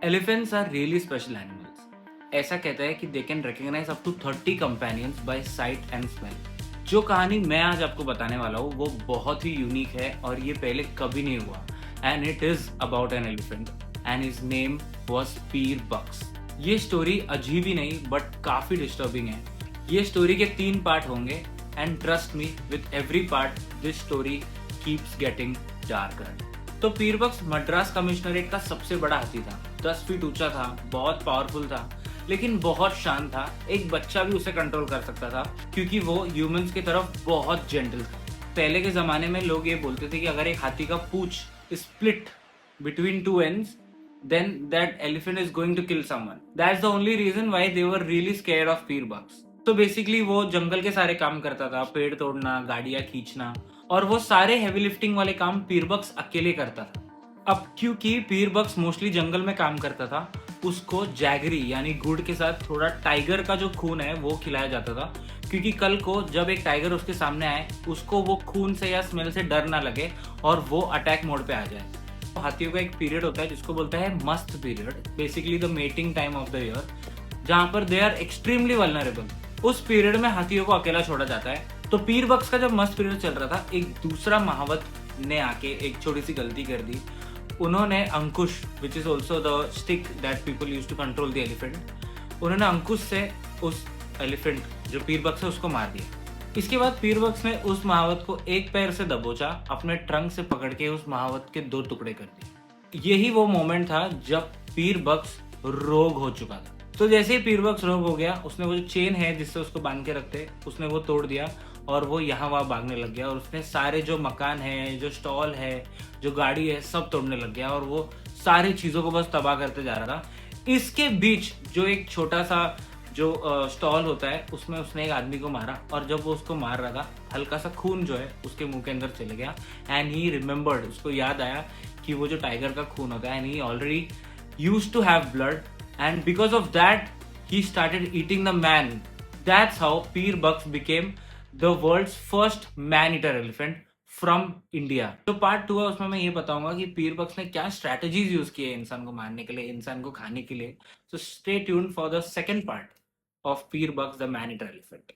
Elephants are really special animals. ऐसा कहता है कि they can recognize up to 30 companions by sight and smell. जो कहानी मैं आज आपको बताने वाला हूँ वो बहुत ही यूनिक है और ये पहले कभी नहीं हुआ. And it is about an elephant and his name was Peer Bucks. ये स्टोरी अजीब ही नहीं बट काफी डिस्टर्बिंग है. ये स्टोरी के 3 पार्ट होंगे and trust me, with every part this story keeps getting darker. तो पीरबक्स मद्रास कमिश्नरेट का सबसे बड़ा हाथी था. 10 फीट ऊंचा था, बहुत पावरफुल था, लेकिन बहुत शांत था. एक बच्चा भी उसे कंट्रोल कर सकता था क्योंकि वो ह्यूमंस की तरफ बहुत जेंटल था. पहले के जमाने में लोग ये बोलते थे कि अगर एक हाथी का पूंछ split between two ends then that elephant is going to kill someone. That's the only reason why they were really scared of पीरबक्स. तो बेसिकली वो जंगल के सारे काम करता था, पेड़ तोड़ना, गाड़ियां खींचना, और वो सारे हेवी लिफ्टिंग वाले काम पीरबक्स अकेले करता था. अब क्योंकि पीरबक्स मोस्टली जंगल में काम करता था, उसको जैगरी यानी गुड़ के साथ थोड़ा टाइगर का जो खून है वो खिलाया जाता था, क्योंकि कल को जब एक टाइगर उसके सामने आए उसको वो खून से या स्मेल से डर ना लगे और वो अटैक मोड पे आ जाए. हाथियों का एक पीरियड होता है जिसको बोलते हैं मस्त period, basically the mating time of the year, जहां पर दे आर एक्सट्रीमली वल्नरेबल. उस पीरियड में हाथियों को अकेला छोड़ा जाता है. तो पीरबक्स का जब मस्त पीरियड चल रहा था, एक दूसरा महावत ने आके एक छोटी सी गलती कर दी. उन्होंने अंकुश, which is also the stick that people use to control the elephant, उन्होंने अंकुश से उस एलिफेंट जो पीरबक्स है उसको मार दिया. इसके बाद पीरबक्स ने उस महावत को एक पैर से दबोचा, अपने ट्रंक से पकड़ के उस महावत के 2 टुकड़े कर दिए. यही वो मोमेंट था जब पीरबक्स रोग हो चुका था. तो जैसे ही पीरबक्स रोग हो गया, उसने वो जो चेन है जिससे उसको बांध के रखते, उसने वो तोड़ दिया और वो यहाँ वहाँ भागने लग गया. और उसने सारे जो मकान है, जो स्टॉल है, जो गाड़ी है, सब तोड़ने लग गया और वो सारी चीजों को बस तबाह करते जा रहा था. इसके बीच जो एक छोटा सा जो स्टॉल होता है उसमें उसने एक आदमी को मारा, और जब वो उसको मार रहा था हल्का सा खून जो है उसके मुंह के अंदर चले गया. एंड ही रिमेम्बर्ड, उसको याद आया कि वो जो टाइगर का खून होता है, and he already used to have blood, and because of that he started eating the man. That's how Peerbux became the world's first man eater elephant from India. जो पार्ट 2 है उसमें मैं ये बताऊंगा कि पीरबक्स ने क्या स्ट्रेटेजीज यूज किए इंसान को मारने के लिए, इंसान को खाने के लिए. So stay tuned for the second part of Peer Bugs, the man-eater elephant.